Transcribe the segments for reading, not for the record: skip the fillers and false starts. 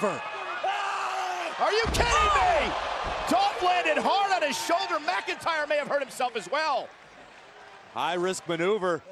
Are you kidding me? Dolph landed hard on his shoulder. McIntyre may have hurt himself as well. High-risk maneuver.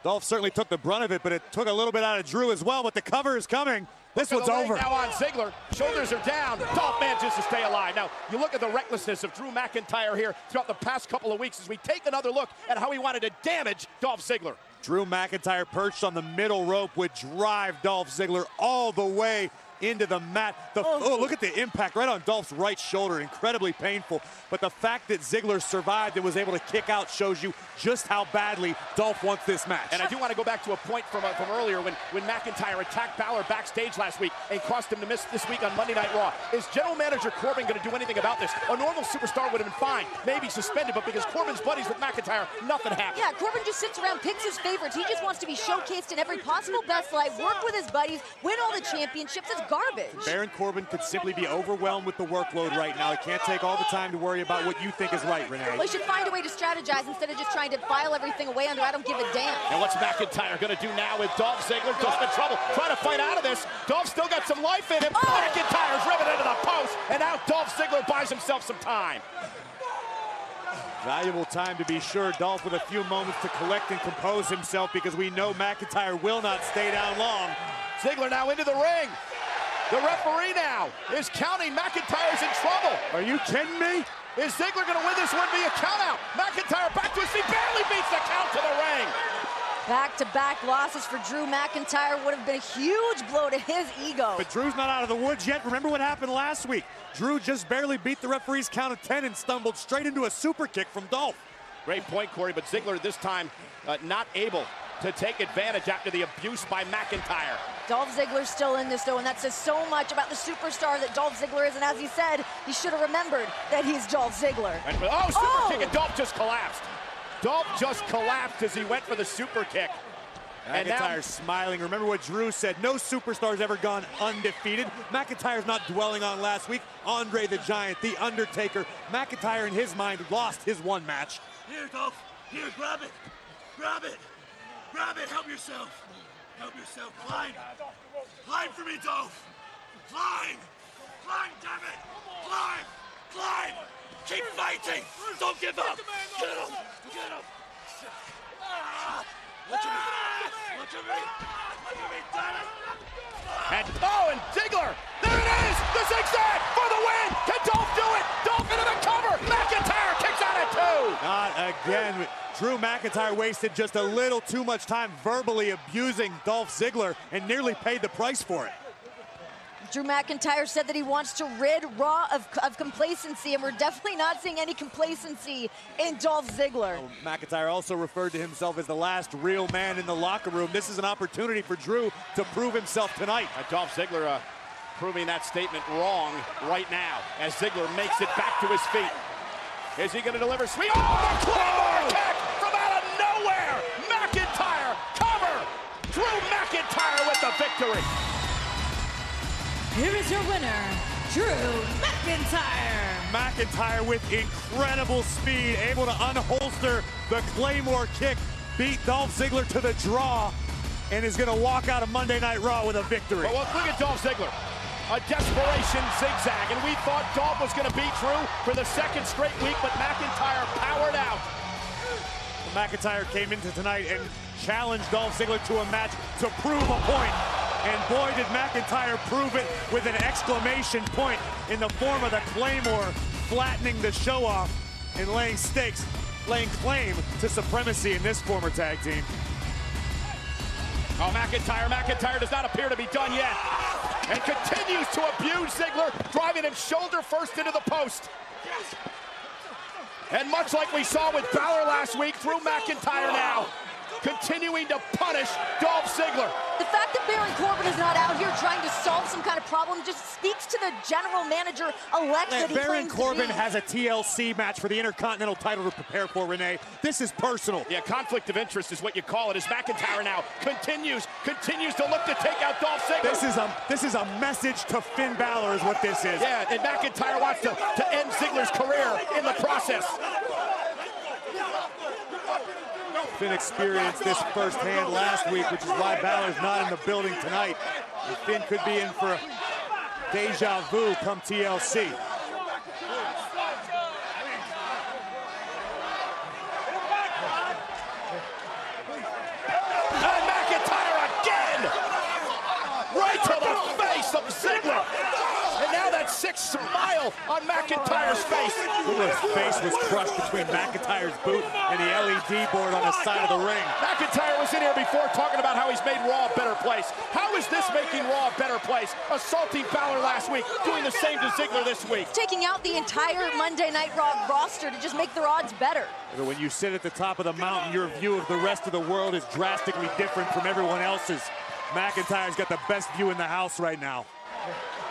Dolph certainly took the brunt of it, but it took a little bit out of Drew as well, but the cover is coming. This one's over. Now on Ziggler, shoulders are down. Dolph manages to stay alive. Now, you look at the recklessness of Drew McIntyre here throughout the past couple of weeks as we take another look at how he wanted to damage Dolph Ziggler. Drew McIntyre perched on the middle rope would drive Dolph Ziggler all the way into the mat. Look at the impact right on Dolph's right shoulder. Incredibly painful. But the fact that Ziggler survived and was able to kick out shows you just how badly Dolph wants this match. And I do want to go back to a point from earlier when McIntyre attacked Balor backstage last week and caused him to miss this week on Monday Night Raw. Is General Manager Corbin going to do anything about this? A normal superstar would have been fine, maybe suspended, but because Corbin's buddies with McIntyre, nothing happened. Yeah, Corbin just sits around, picks his favorites. He just wants to be showcased in every possible best light, work with his buddies, win all the championships. It's garbage. Baron Corbin could simply be overwhelmed with the workload right now. He can't take all the time to worry about what you think is right, Renee. Well, he should find a way to strategize instead of just trying to file everything away under I don't give a damn. And what's McIntyre going to do now with Dolph Ziggler? Dolph's in trouble, trying to fight out of this. Dolph's still got some life in him. McIntyre's riveted into the post, and now Dolph Ziggler buys himself some time. Valuable time to be sure. Dolph with a few moments to collect and compose himself because we know McIntyre will not stay down long. Ziggler now into the ring. The referee now is counting. McIntyre's in trouble. Are you kidding me? Is Ziggler going to win this one via countout? McIntyre back to his feet, barely beats the count to the ring. Back-to-back losses for Drew McIntyre would have been a huge blow to his ego. But Drew's not out of the woods yet. Remember what happened last week? Drew just barely beat the referee's count of 10 and stumbled straight into a super kick from Dolph. Great point, Corey, but Ziggler this time not able to take advantage after the abuse by McIntyre. Dolph Ziggler's still in this, though, and that says so much about the superstar that Dolph Ziggler is. And as he said, he should have remembered that he's Dolph Ziggler. And, super kick, and Dolph just collapsed. Dolph just collapsed as he went for the super kick. McIntyre's smiling. Remember what Drew said, no superstar's ever gone undefeated. McIntyre's not dwelling on last week. Andre the Giant, The Undertaker. McIntyre, in his mind, lost his one match. Here, Dolph. Here, grab it. Grab it. Grab it. Help yourself. Help yourself. Climb. Climb for me, Dolph. Climb. Climb, damn it. Climb. Climb. Keep fighting. Don't give up. Get him. Get him. Look at me. Look at me. Look at me, damn it. And Ziggler. There it is. The zigzag for the win. Can Dolph do it? Dolph into the cover. McIntyre kicks out at 2. Not again. Drew McIntyre wasted just a little too much time verbally abusing Dolph Ziggler and nearly paid the price for it. Drew McIntyre said that he wants to rid Raw of complacency, and we're definitely not seeing any complacency in Dolph Ziggler. McIntyre also referred to himself as the last real man in the locker room. This is an opportunity for Drew to prove himself tonight. Dolph Ziggler proving that statement wrong right now as Ziggler makes it back to his feet. Is he going to deliver sweet? Oh, the Claymore kick from out of nowhere! McIntyre cover! Drew McIntyre with the victory! Here is your winner, Drew McIntyre. McIntyre with incredible speed, able to unholster the Claymore kick, beat Dolph Ziggler to the draw, and is going to walk out of Monday Night Raw with a victory. Well, look at Dolph Ziggler. A desperation zigzag, and we thought Dolph was going to beat Drew for the second straight week, but McIntyre powered out. McIntyre came into tonight and challenged Dolph Ziggler to a match to prove a point. And boy, did McIntyre prove it with an exclamation point in the form of the Claymore, flattening the show off and laying claim to supremacy in this former tag team. Oh, McIntyre does not appear to be done yet. And continues to abuse Ziggler, driving him shoulder first into the post. And much like we saw with Balor last week, Drew McIntyre now continuing to punish Dolph Ziggler. The fact that Baron Corbin is not out here trying to solve some kind of problem just speaks to the general manager-elect that he Baron claims Corbin to be. has a TLC match for the Intercontinental title to prepare for, Renee. This is personal. Yeah, conflict of interest is what you call it, as McIntyre now continues to look to take out Dolph Ziggler. This is a message to Finn Balor is what this is. Yeah, and McIntyre wants to end Ziggler's career in the process. Finn experienced this firsthand last week, which is why Balor's not in the building tonight. And Finn could be in for Deja vu come TLC. And McIntyre again! Right to the face of Ziggler! And now that sixth smile on McIntyre's face. Ziggler's face was crushed between McIntyre's boot and the LED board on the side of the ring. McIntyre was in here before talking about how he's made Raw a better place. How is this making Raw a better place? Assaulting Balor last week, doing the same to Ziggler this week. Taking out the entire Monday Night Raw roster to just make their odds better. But when you sit at the top of the mountain, your view of the rest of the world is drastically different from everyone else's. McIntyre's got the best view in the house right now.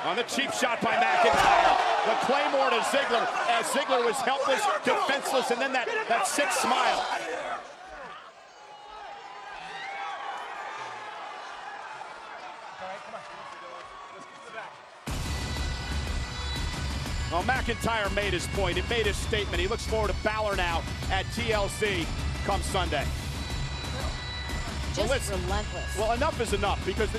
On the cheap shot by McIntyre. The Claymore to Ziggler as Ziggler was helpless, defenseless, and then that sixth smile. Well, McIntyre made his point. He made his statement. He looks forward to Balor now at TLC come Sunday. Just Well, relentless. Well, enough is enough because